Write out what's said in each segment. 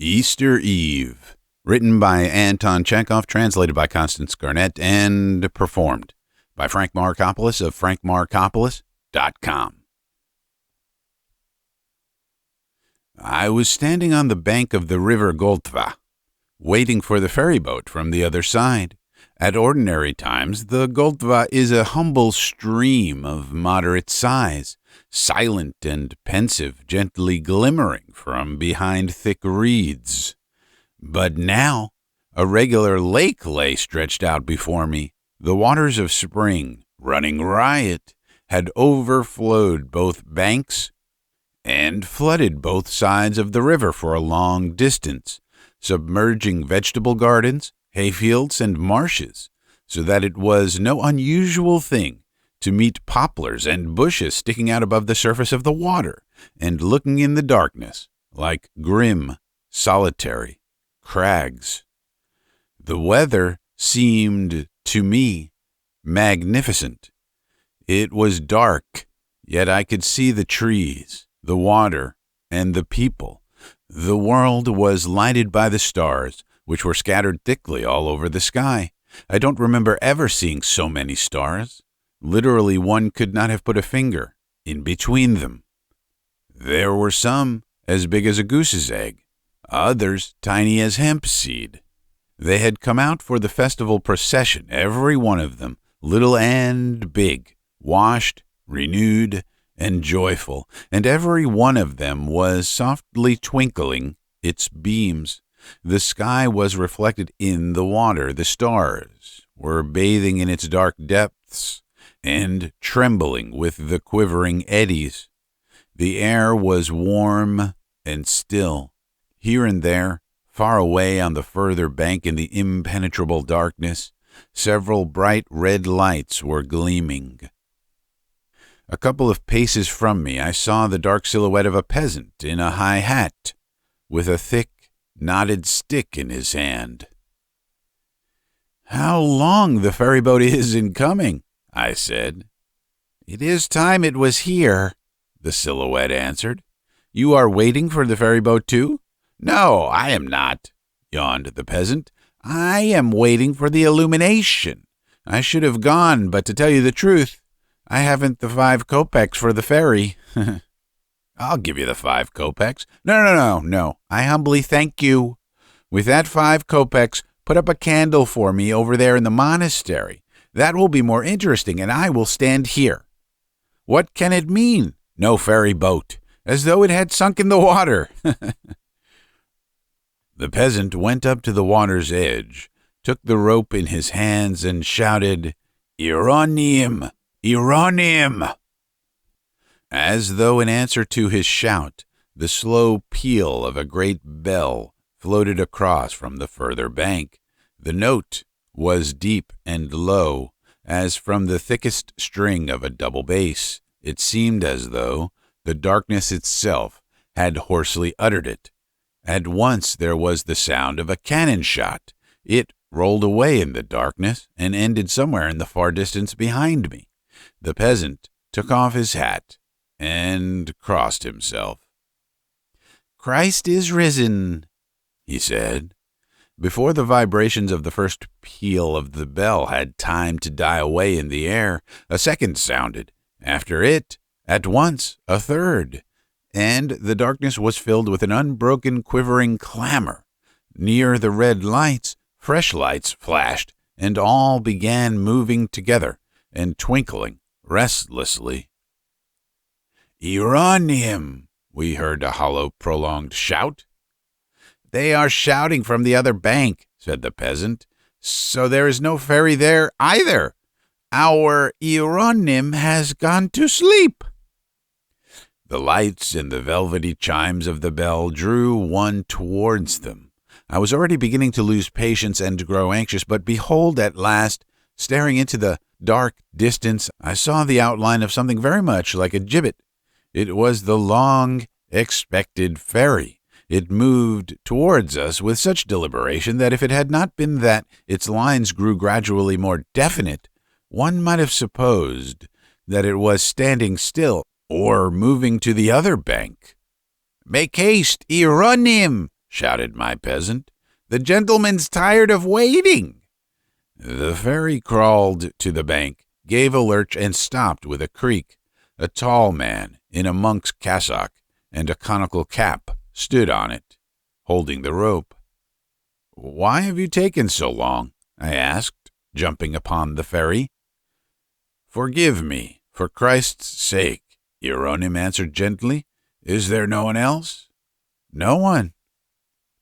Easter Eve, written by Anton Chekhov, translated by Constance Garnett, and performed by Frank Marcopolos of frankmarcopolos.com. I was standing on the bank of the river Goltva, waiting for the ferry boat from the other side. At ordinary times, the Goltva is a humble stream of moderate size, silent and pensive, gently glimmering from behind thick reeds. But now, a regular lake lay stretched out before me. The waters of spring, running riot, had overflowed both banks and flooded both sides of the river for a long distance, submerging vegetable gardens, hayfields, and marshes, so that it was no unusual thing to meet poplars and bushes sticking out above the surface of the water and looking in the darkness like grim, solitary crags. The weather seemed, to me, magnificent. It was dark, yet I could see the trees, the water, and the people. The world was lighted by the stars, which were scattered thickly all over the sky. I don't remember ever seeing so many stars. Literally, one could not have put a finger in between them. There were some as big as a goose's egg, others tiny as hemp seed. They had come out for the festival procession, every one of them, little and big, washed, renewed, and joyful, and every one of them was softly twinkling its beams. The sky was reflected in the water. The stars were bathing in its dark depths and trembling with the quivering eddies. The air was warm and still. Here and there, far away on the further bank in the impenetrable darkness, several bright red lights were gleaming. A couple of paces from me, I saw the dark silhouette of a peasant in a high hat, with a thick, knotted stick in his hand. "How long the ferryboat is in coming," I said. "It is time it was here," the silhouette answered. "You are waiting for the ferryboat too?" "No, I am not," yawned the peasant. "I am waiting for the illumination. I should have gone, but to tell you the truth, I haven't the 5 kopecks for the ferry." "I'll give you the 5 kopecks. No. I humbly thank you. With that 5 kopecks, put up a candle for me over there in the monastery. That will be more interesting, and I will stand here. What can it mean? No ferry boat, as though it had sunk in the water." The peasant went up to the water's edge, took the rope in his hands, and shouted, "Ieronym! Ieronym!" As though in answer to his shout, the slow peal of a great bell floated across from the further bank. The note was deep and low, as from the thickest string of a double bass. It seemed as though the darkness itself had hoarsely uttered it. At once there was the sound of a cannon shot. It rolled away in the darkness and ended somewhere in the far distance behind me. The peasant took off his hat and crossed himself. "Christ is risen," he said. Before the vibrations of the first peal of the bell had time to die away in the air, a second sounded. After it, at once, a third, and the darkness was filled with an unbroken, quivering clamor. Near the red lights, fresh lights flashed, and all began moving together and twinkling restlessly. "Ieronym!" we heard a hollow, prolonged shout. "They are shouting from the other bank," said the peasant. "So there is no ferry there either. Our Ieronym has gone to sleep." The lights and the velvety chimes of the bell drew one towards them. I was already beginning to lose patience and to grow anxious, but behold, at last, staring into the dark distance, I saw the outline of something very much like a gibbet. It was the long-expected ferry. It moved towards us with such deliberation that if it had not been that its lines grew gradually more definite, one might have supposed that it was standing still or moving to the other bank. "Make haste, Ieronym!" shouted my peasant. "The gentleman's tired of waiting." The ferry crawled to the bank, gave a lurch, and stopped with a creak. A tall man in a monk's cassock and a conical cap stood on it, holding the rope. "Why have you taken so long?" I asked, jumping upon the ferry. "Forgive me, for Christ's sake," Ieronym answered gently. "Is there no one else?" "No one."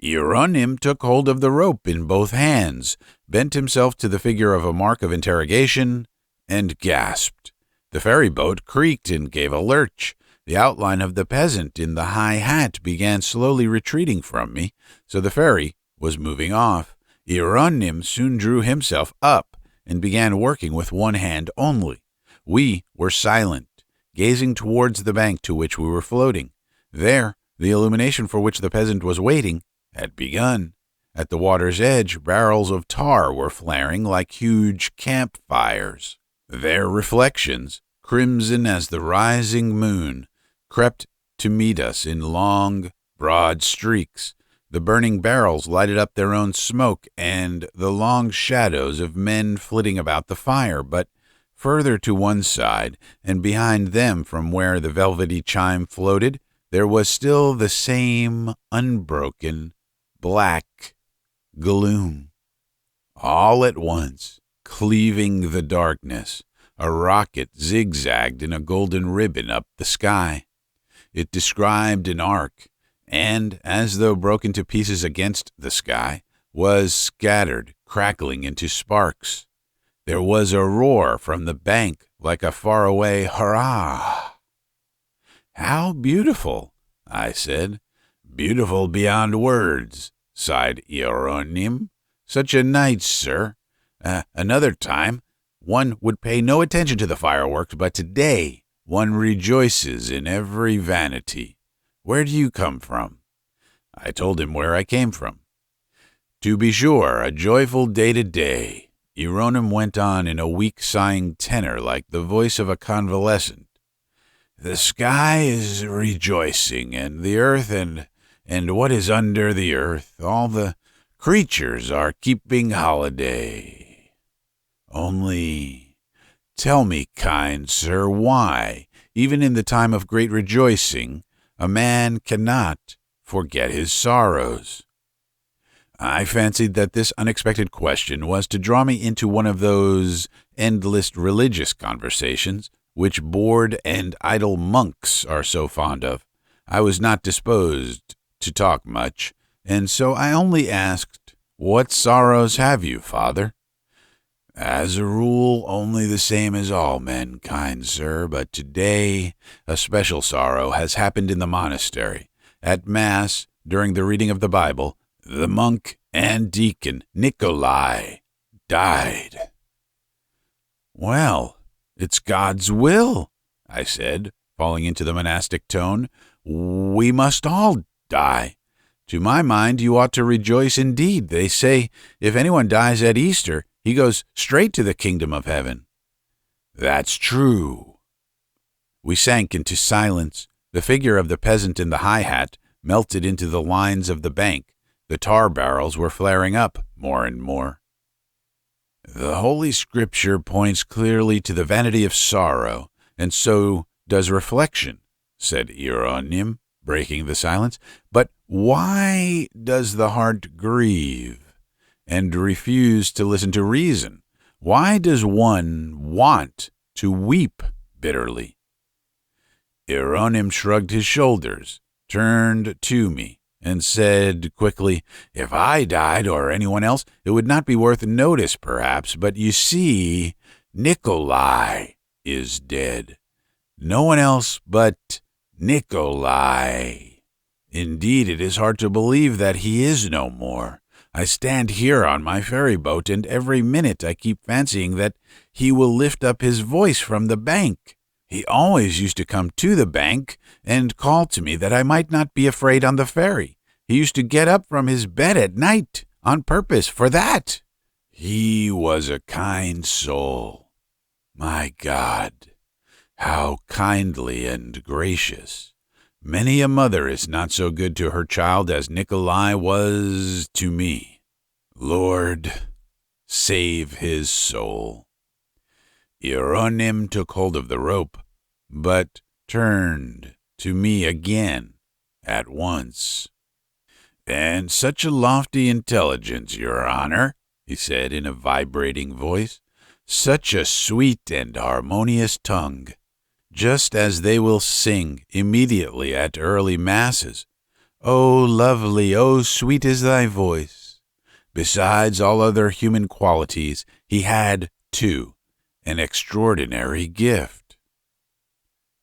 Ieronym took hold of the rope in both hands, bent himself to the figure of a mark of interrogation, and gasped. The ferry boat creaked and gave a lurch. The outline of the peasant in the high hat began slowly retreating from me, so the ferry was moving off. Ieronym soon drew himself up and began working with one hand only. We were silent, gazing towards the bank to which we were floating. There, the illumination for which the peasant was waiting had begun. At the water's edge, barrels of tar were flaring like huge campfires. Their reflections, crimson as the rising moon, crept to meet us in long, broad streaks. The burning barrels lighted up their own smoke and the long shadows of men flitting about the fire, but further to one side, and behind them from where the velvety chime floated, there was still the same unbroken, black gloom. All at once, cleaving the darkness, a rocket zigzagged in a golden ribbon up the sky. It described an arc, and, as though broken to pieces against the sky, was scattered, crackling into sparks. There was a roar from the bank like a faraway hurrah. "How beautiful," I said. "Beautiful beyond words," sighed Ieronym. "Such a night, sir. Another time, one would pay no attention to the fireworks, but today one rejoices in every vanity. Where do you come from?" I told him where I came from. "To be sure, a joyful day today," Ieronym went on in a weak sighing tenor like the voice of a convalescent. "The sky is rejoicing, and the earth and what is under the earth, all the creatures are keeping holiday. Only, tell me, kind sir, why, even in the time of great rejoicing, a man cannot forget his sorrows?" I fancied that this unexpected question was to draw me into one of those endless religious conversations which bored and idle monks are so fond of. I was not disposed to talk much, and so I only asked, "What sorrows have you, father?" "As a rule, only the same as all men, kind sir, but today a special sorrow has happened in the monastery. At Mass, during the reading of the Bible, the monk and deacon, Nikolai, died." "Well, it's God's will," I said, falling into the monastic tone. "We must all die. To my mind, you ought to rejoice indeed. They say if anyone dies at Easter, he goes straight to the kingdom of heaven." "That's true." We sank into silence. The figure of the peasant in the high hat melted into the lines of the bank. The tar barrels were flaring up more and more. "The Holy Scripture points clearly to the vanity of sorrow, and so does reflection," said Ieronym, breaking the silence. "But why does the heart grieve and refuse to listen to reason? Why does one want to weep bitterly?" Ieronym shrugged his shoulders, turned to me, and said quickly, "If I died, or anyone else, it would not be worth notice, perhaps, but you see, Nikolai is dead. No one else but Nikolai. Indeed, it is hard to believe that he is no more. I stand here on my ferry boat, and every minute I keep fancying that he will lift up his voice from the bank. He always used to come to the bank and call to me that I might not be afraid on the ferry. He used to get up from his bed at night on purpose for that. He was a kind soul. My God, how kindly and gracious. Many a mother is not so good to her child as Nikolai was to me. Lord, save his soul." Ieronym took hold of the rope, but turned to me again at once. "And such a lofty intelligence, Your Honor," he said in a vibrating voice. "Such a sweet and harmonious tongue, just as they will sing immediately at early masses. Oh, lovely, oh, sweet is thy voice." Besides all other human qualities, he had, too, an extraordinary gift.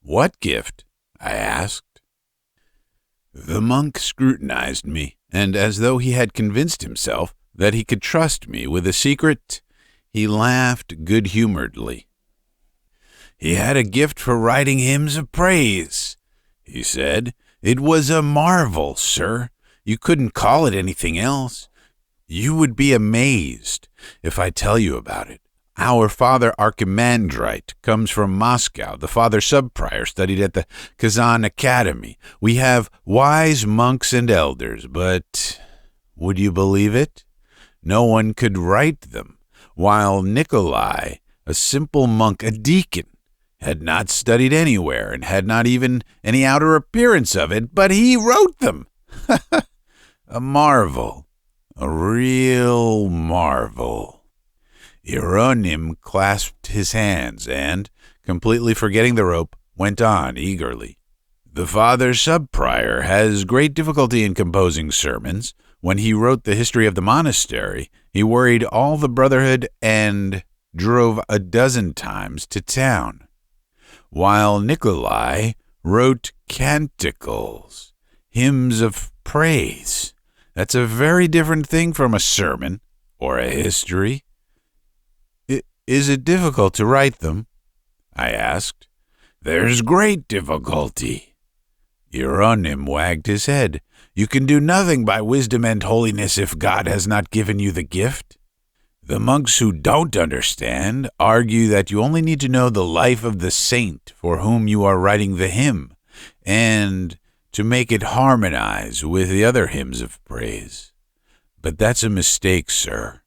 "What gift?" I asked. The monk scrutinized me, and as though he had convinced himself that he could trust me with a secret, he laughed good-humoredly. "He had a gift for writing hymns of praise," he said. "It was a marvel, sir. You couldn't call it anything else. You would be amazed if I tell you about it. Our Father Archimandrite comes from Moscow. The Father Subprior studied at the Kazan Academy. We have wise monks and elders, but would you believe it? No one could write them, while Nikolai, a simple monk, a deacon, had not studied anywhere and had not even any outer appearance of it, but he wrote them. A marvel, a real marvel." Ieronym clasped his hands and, completely forgetting the rope, went on eagerly. "The Father Subprior has great difficulty in composing sermons. When he wrote the history of the monastery, he worried all the brotherhood and drove 12 times to town, while Nikolai wrote canticles, hymns of praise. That's a very different thing from a sermon or a history." "Is it difficult to write them?" I asked. "There's great difficulty." Ieronym wagged his head. "You can do nothing by wisdom and holiness if God has not given you the gift. The monks who don't understand argue that you only need to know the life of the saint for whom you are writing the hymn, and to make it harmonize with the other hymns of praise. But that's a mistake, sir.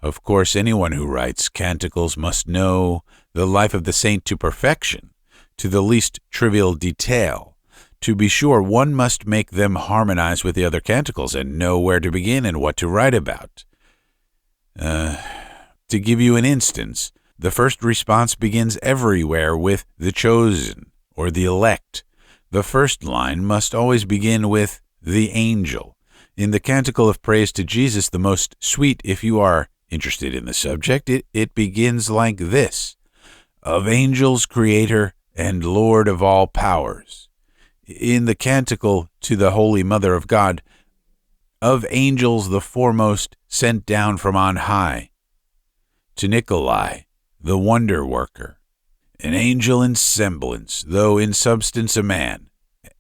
Of course, anyone who writes canticles must know the life of the saint to perfection, to the least trivial detail. To be sure, one must make them harmonize with the other canticles and know where to begin and what to write about. To give you an instance, the first response begins everywhere with the chosen or the elect. The first line must always begin with the angel. In the canticle of praise to Jesus, the most sweet, if you are interested in the subject, it begins like this: "Of angels creator and Lord of all powers." In the canticle to the Holy Mother of God, "Of angels the foremost, sent down from on high." To Nikolai, the wonder worker, "An angel in semblance, though in substance a man,"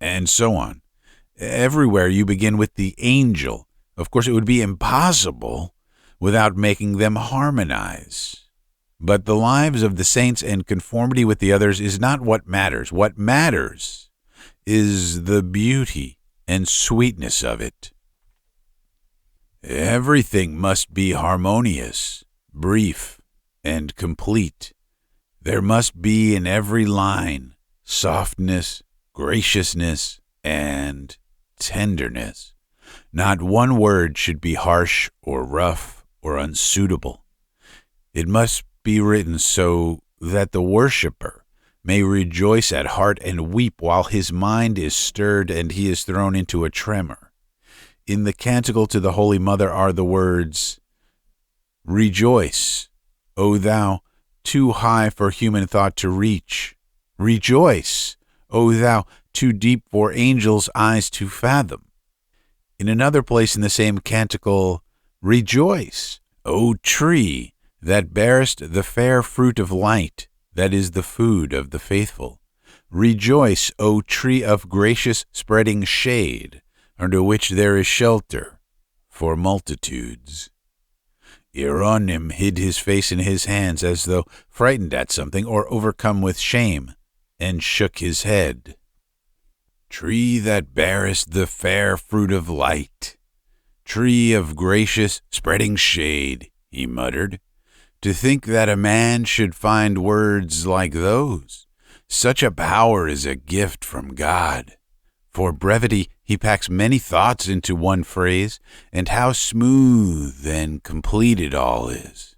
and so on. Everywhere you begin with the angel. Of course, it would be impossible without making them harmonize. But the lives of the saints and conformity with the others is not what matters. What matters is the beauty and sweetness of it. Everything must be harmonious, brief, and complete. There must be in every line softness, graciousness, and tenderness. Not one word should be harsh or rough or unsuitable. It must be written so that the worshipper may rejoice at heart and weep while his mind is stirred and he is thrown into a tremor. In the canticle to the Holy Mother are the words, "Rejoice, O thou too high for human thought to reach. Rejoice, O thou too deep for angels' eyes to fathom." In another place in the same canticle, "Rejoice, O tree that bearest the fair fruit of light, that is the food of the faithful. Rejoice, O tree of gracious spreading shade, under which there is shelter for multitudes." Ieronym hid his face in his hands as though frightened at something or overcome with shame, and shook his head. Tree that bearest the fair fruit of light, tree of gracious spreading shade, he muttered. To think that a man should find words like those. Such a power is a gift from God. For brevity, he packs many thoughts into one phrase, and how smooth and complete it all is.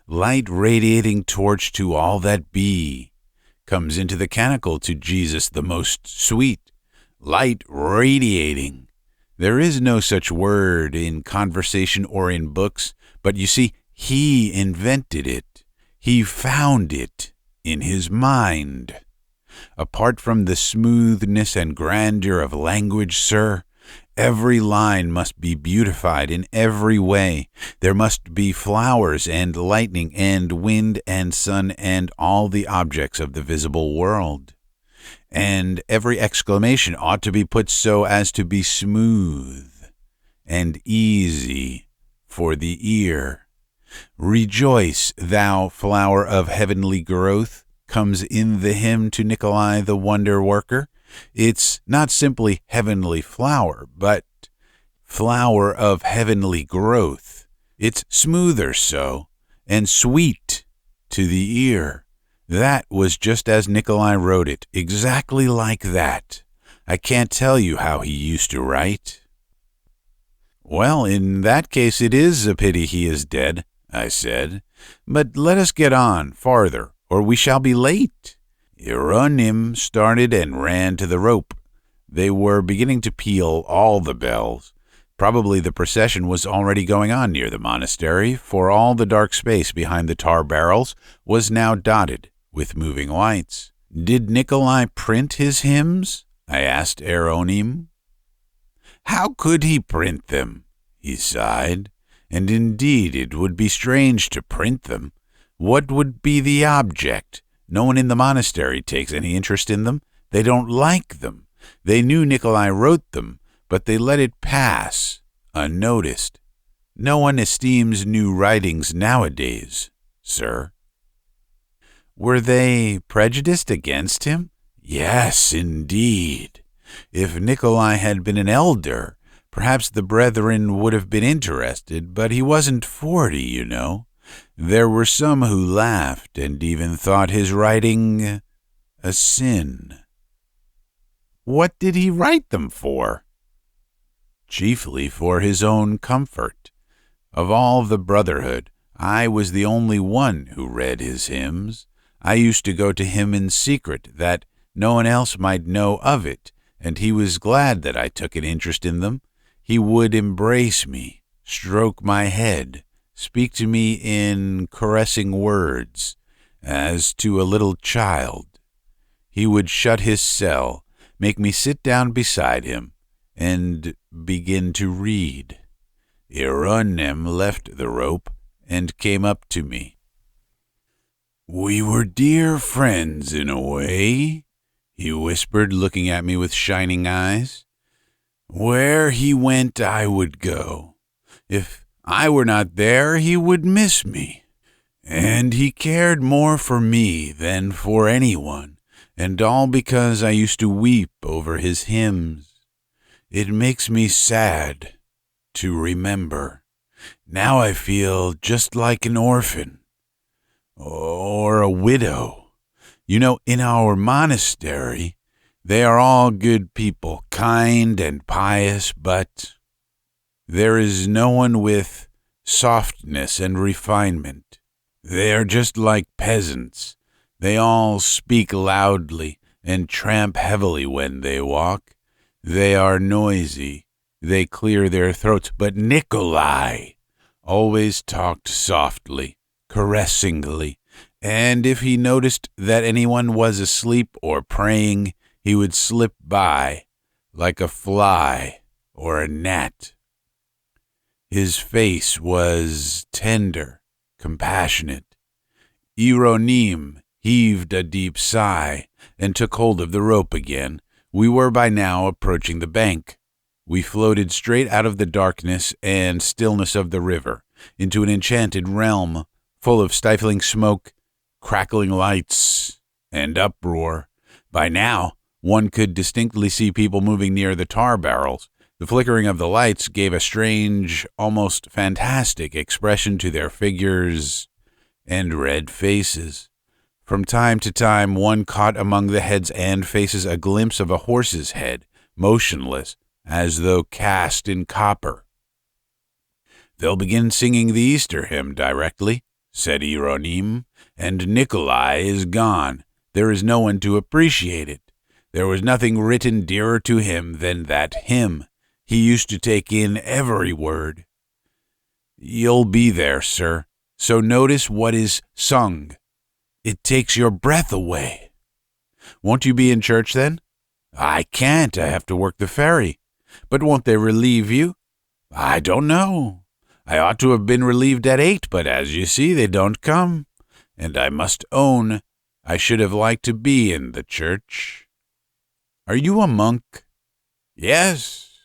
Light radiating torch to all that be, comes into the canticle to Jesus the most sweet. Light radiating. There is no such word in conversation or in books, but you see, he invented it. He found it in his mind. Apart from the smoothness and grandeur of language, sir, every line must be beautified in every way. There must be flowers and lightning and wind and sun and all the objects of the visible world. And every exclamation ought to be put so as to be smooth and easy for the ear. Rejoice, thou flower of heavenly growth, comes in the hymn to Nikolai the wonder worker. It's not simply heavenly flower, but flower of heavenly growth. It's smoother so, and sweet to the ear. That was just as Nikolai wrote it, exactly like that. I can't tell you how he used to write. Well, in that case it is a pity he is dead, I said. But let us get on farther, or we shall be late. Ieronym started and ran to the rope. They were beginning to peal all the bells. Probably the procession was already going on near the monastery, for all the dark space behind the tar barrels was now dotted with moving lights. Did Nikolai print his hymns? I asked Ieronym. How could he print them? He sighed. And indeed it would be strange to print them. What would be the object? No one in the monastery takes any interest in them. They don't like them. They knew Nikolai wrote them, but they let it pass unnoticed. No one esteems new writings nowadays, sir. Were they prejudiced against him? Yes, indeed. If Nikolai had been an elder, perhaps the brethren would have been interested, but he wasn't 40, you know. There were some who laughed and even thought his writing a sin. What did he write them for? Chiefly for his own comfort. Of all the brotherhood, I was the only one who read his hymns. I used to go to him in secret, that no one else might know of it, and he was glad that I took an interest in them. He would embrace me, stroke my head, speak to me in caressing words, as to a little child. He would shut his cell, make me sit down beside him, and begin to read. Ieronym left the rope and came up to me. We were dear friends in a way, he whispered, looking at me with shining eyes. Where he went, I would go. If I were not there, he would miss me. And he cared more for me than for anyone, and all because I used to weep over his hymns. It makes me sad to remember. Now I feel just like an orphan. Or a widow. You know, in our monastery, they are all good people, kind and pious, but there is no one with softness and refinement. They are just like peasants. They all speak loudly and tramp heavily when they walk. They are noisy. They clear their throats. But Nikolai always talked softly, caressingly, and if he noticed that anyone was asleep or praying, he would slip by like a fly or a gnat. His face was tender, compassionate. Ieronym heaved a deep sigh and took hold of the rope again. We were by now approaching the bank. We floated straight out of the darkness and stillness of the river into an enchanted realm full of stifling smoke, crackling lights, and uproar. By now, One could distinctly see people moving near the tar barrels. The flickering of the lights gave a strange, almost fantastic expression to their figures and red faces. From time to time, one caught among the heads and faces a glimpse of a horse's head, motionless, as though cast in copper. "They'll begin singing the Easter hymn directly," said Ieronym, "and Nikolai is gone. There is no one to appreciate it. There was nothing written dearer to him than that hymn. He used to take in every word. You'll be there, sir, so notice what is sung. It takes your breath away." "Won't you be in church then?" "I can't. I have to work the ferry." "But won't they relieve you?" "I don't know. I ought to have been relieved at 8, but as you see, they don't come. And I must own, I should have liked to be in the church." "Are you a monk?" "Yes.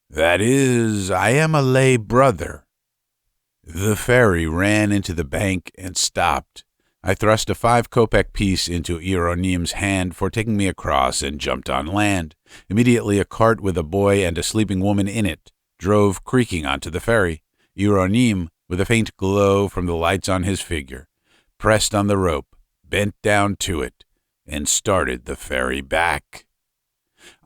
That is, I am a lay brother." The ferry ran into the bank and stopped. I thrust a 5-kopeck piece into Ieronym's hand for taking me across and jumped on land. Immediately a cart with a boy and a sleeping woman in it drove creaking onto the ferry. Ieronym, with a faint glow from the lights on his figure, pressed on the rope, bent down to it, and started the ferry back.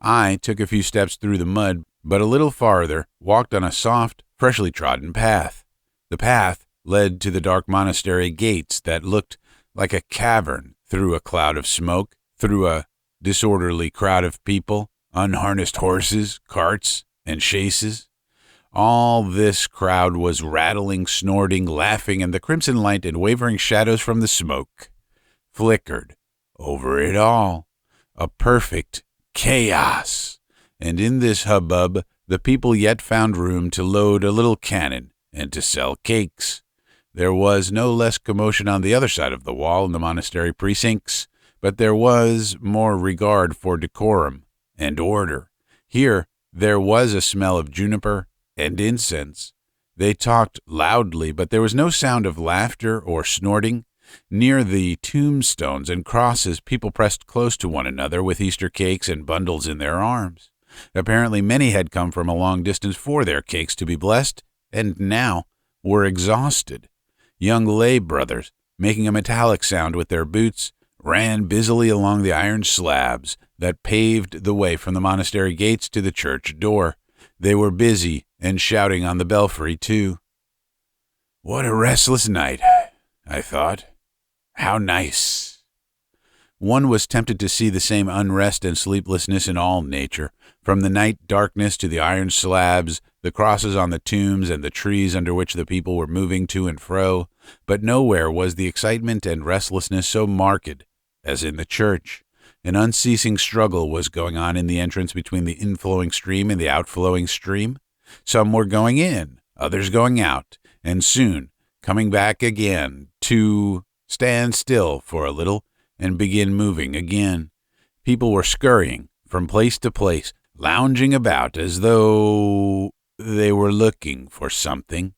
I took a few steps through the mud, but a little farther walked on a soft, freshly trodden path. The path led to the dark monastery gates that looked like a cavern through a cloud of smoke, through a disorderly crowd of people, unharnessed horses, carts, and chaises. All this crowd was rattling, snorting, laughing, and the crimson light and wavering shadows from the smoke flickered over it all. A perfect chaos. And in this hubbub, the people yet found room to load a little cannon and to sell cakes. There was no less commotion on the other side of the wall in the monastery precincts, but there was more regard for decorum and order. Here there was a smell of juniper and incense. They talked loudly, but there was no sound of laughter or snorting. Near the tombstones and crosses, people pressed close to one another with Easter cakes and bundles in their arms. Apparently many had come from a long distance for their cakes to be blessed, and now were exhausted. Young lay brothers, making a metallic sound with their boots, ran busily along the iron slabs that paved the way from the monastery gates to the church door. They were busy and shouting on the belfry, too. "What a restless night," I thought. "How nice." One was tempted to see the same unrest and sleeplessness in all nature, from the night darkness to the iron slabs, the crosses on the tombs, and the trees under which the people were moving to and fro, but nowhere was the excitement and restlessness so marked as in the church. An unceasing struggle was going on in the entrance between the inflowing stream and the outflowing stream. Some were going in, others going out, and soon coming back again to stand still for a little and begin moving again. People were scurrying from place to place, lounging about as though they were looking for something.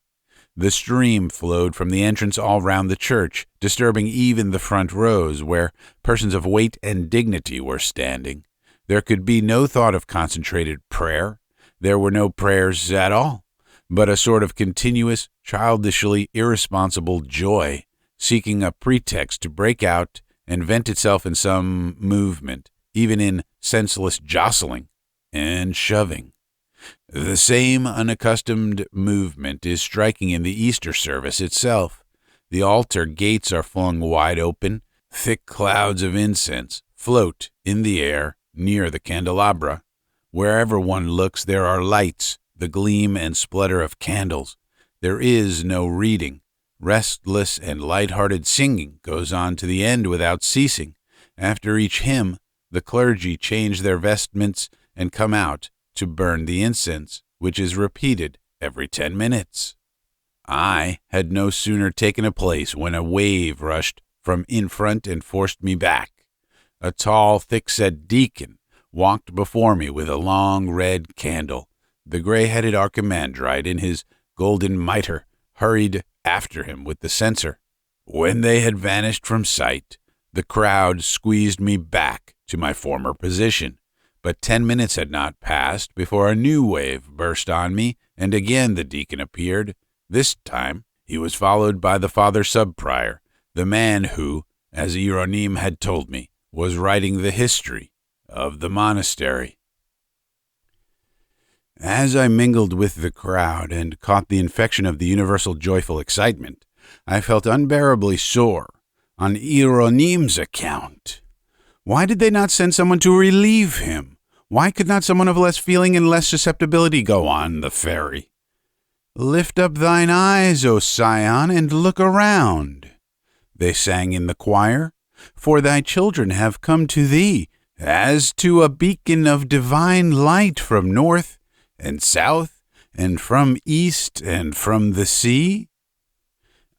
The stream flowed from the entrance all round the church, disturbing even the front rows where persons of weight and dignity were standing. There could be no thought of concentrated prayer. There were no prayers at all, but a sort of continuous, childishly irresponsible joy, seeking a pretext to break out and vent itself in some movement, even in senseless jostling and shoving. The same unaccustomed movement is striking in the Easter service itself. The altar gates are flung wide open. Thick clouds of incense float in the air near the candelabra. Wherever one looks, there are lights, the gleam and splutter of candles. There is no reading. Restless and light-hearted singing goes on to the end without ceasing. After each hymn, the clergy change their vestments and come out to burn the incense, which is repeated every 10 minutes. I had no sooner taken a place when a wave rushed from in front and forced me back. A tall, thick-set deacon walked before me with a long red candle. The gray-headed archimandrite in his golden mitre hurried after him with the censer. When they had vanished from sight, the crowd squeezed me back to my former position. But 10 minutes had not passed before a new wave burst on me, and again the deacon appeared. This time he was followed by the father sub-prior, the man who, as Ieronym had told me, was writing the history of the monastery. As I mingled with the crowd and caught the infection of the universal joyful excitement, I felt unbearably sore on Ieronym's account. Why did they not send someone to relieve him? Why could not someone of less feeling and less susceptibility go on the ferry? Lift up thine eyes, O Sion, and look around, they sang in the choir, for thy children have come to thee, as to a beacon of divine light from north and south, and from east and from the sea.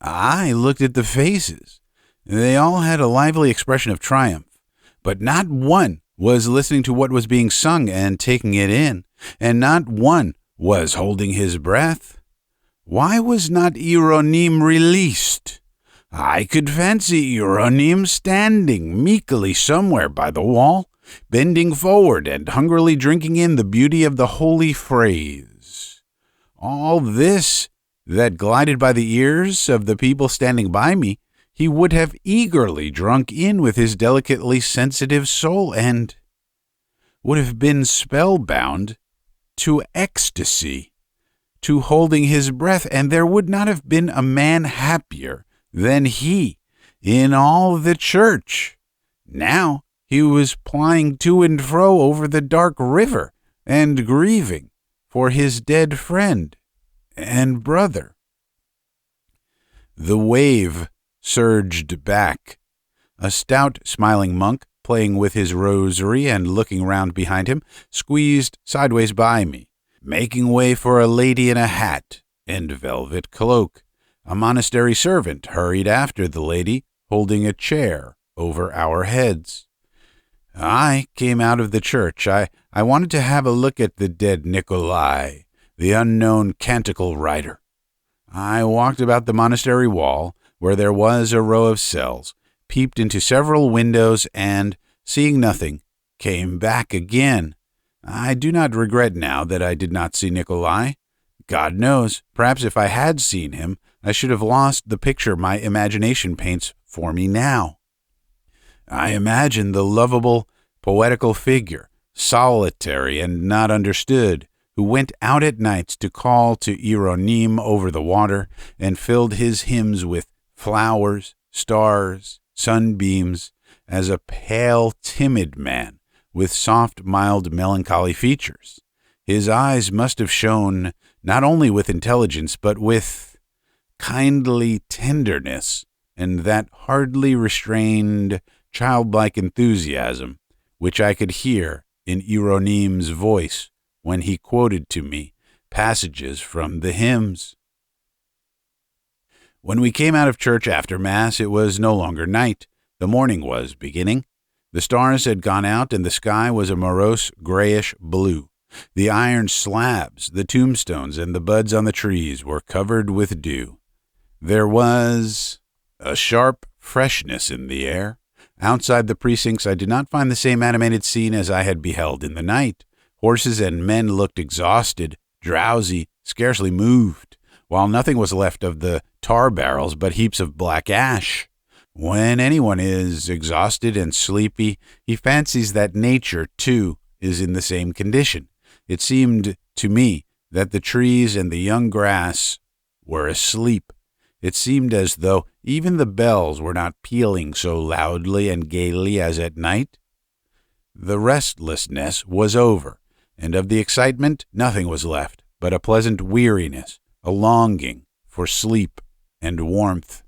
I looked at the faces. They all had a lively expression of triumph, but not one was listening to what was being sung and taking it in, and not one was holding his breath. Why was not Ieronym released? I could fancy Ieronym standing meekly somewhere by the wall, bending forward and hungrily drinking in the beauty of the holy phrase. All this that glided by the ears of the people standing by me, he would have eagerly drunk in with his delicately sensitive soul, and would have been spellbound to ecstasy, to holding his breath, and there would not have been a man happier than he in all the church. Now he was plying to and fro over the dark river and grieving for his dead friend and brother. The wave surged back. A stout, smiling monk, playing with his rosary and looking round behind him, squeezed sideways by me, making way for a lady in a hat and velvet cloak. A monastery servant hurried after the lady, holding a chair over our heads. I came out of the church. I wanted to have a look at the dead Nikolai, the unknown canticle writer. I walked about the monastery wall, where there was a row of cells, peeped into several windows, and, seeing nothing, came back again. I do not regret now that I did not see Nikolai. God knows, perhaps if I had seen him, I should have lost the picture my imagination paints for me now. I imagine the lovable, poetical figure, solitary and not understood, who went out at nights to call to Ieronym over the water and filled his hymns with flowers, stars, sunbeams, as a pale, timid man with soft, mild, melancholy features. His eyes must have shone not only with intelligence, but with kindly tenderness and that hardly restrained, childlike enthusiasm which I could hear in Ieronym's voice when he quoted to me passages from the hymns. When we came out of church after Mass, it was no longer night. The morning was beginning. The stars had gone out, and the sky was a morose, grayish blue. The iron slabs, the tombstones, and the buds on the trees were covered with dew. There was a sharp freshness in the air. Outside the precincts, I did not find the same animated scene as I had beheld in the night. Horses and men looked exhausted, drowsy, scarcely moved, while nothing was left of the tar barrels but heaps of black ash. When anyone is exhausted and sleepy, he fancies that nature, too, is in the same condition. It seemed to me that the trees and the young grass were asleep. It seemed as though even the bells were not pealing so loudly and gaily as at night. The restlessness was over, and of the excitement nothing was left but a pleasant weariness, a longing for sleep and warmth.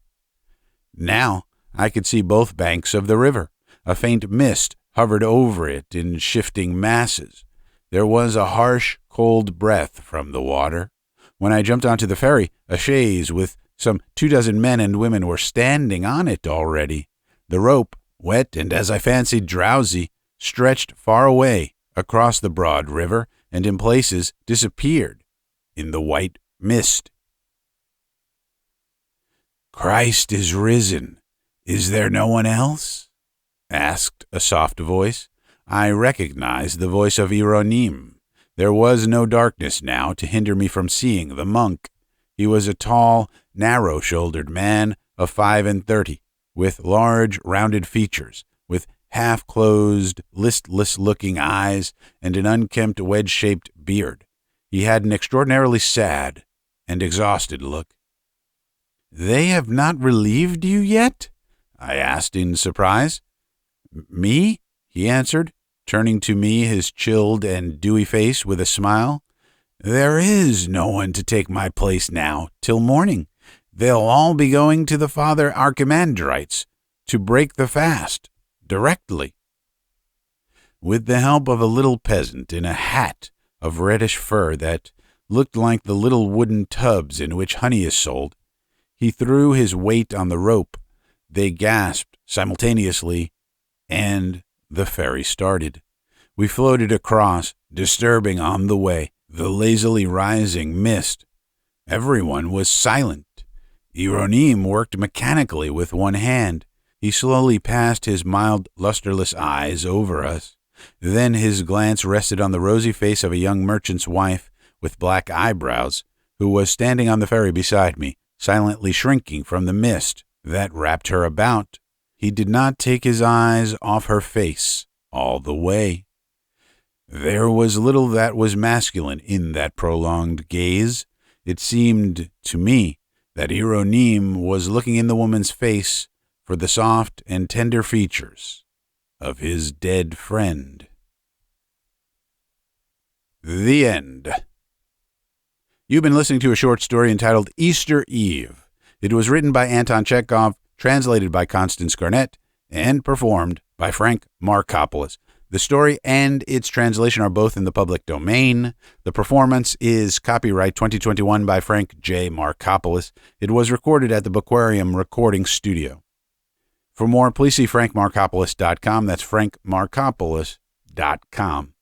Now I could see both banks of the river. A faint mist hovered over it in shifting masses. There was a harsh, cold breath from the water. When I jumped onto the ferry, a chaise with some 24 men and women were standing on it already. The rope, wet and, as I fancied, drowsy, stretched far away across the broad river and in places disappeared in the white mist. Christ is risen. Is there no one else? asked a soft voice. I recognized the voice of Ieronym. There was no darkness now to hinder me from seeing the monk. He was a tall, narrow-shouldered man of 35, with large, rounded features, with half-closed, listless-looking eyes, and an unkempt, wedge-shaped beard. He had an extraordinarily sad and exhausted look. "They have not relieved you yet?" I asked in surprise. "Me?" he answered, turning to me his chilled and dewy face with a smile. "There is no one to take my place now till morning. They'll all be going to the Father Archimandrites to break the fast directly." With the help of a little peasant in a hat of reddish fur that looked like the little wooden tubs in which honey is sold, he threw his weight on the rope. They gasped simultaneously, and the ferry started. We floated across, disturbing on the way the lazily rising mist. Everyone was silent. Ieronym worked mechanically with one hand. He slowly passed his mild, lusterless eyes over us. Then his glance rested on the rosy face of a young merchant's wife with black eyebrows, who was standing on the ferry beside me, silently shrinking from the mist that wrapped her about. He did not take his eyes off her face all the way. There was little that was masculine in that prolonged gaze. It seemed to me that Ieronym was looking in the woman's face for the soft and tender features of his dead friend. The end. You've been listening to a short story entitled Easter Eve. It was written by Anton Chekhov, translated by Constance Garnett, and performed by Frank Marcopolos. The story and its translation are both in the public domain. The performance is copyright 2021 by Frank J. Marcopolos. It was recorded at the Bookquarium Recording Studio. For more, please see frankmarcopolos.com. That's frankmarcopolos.com.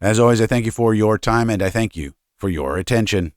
As always, I thank you for your time, and I thank you for your attention.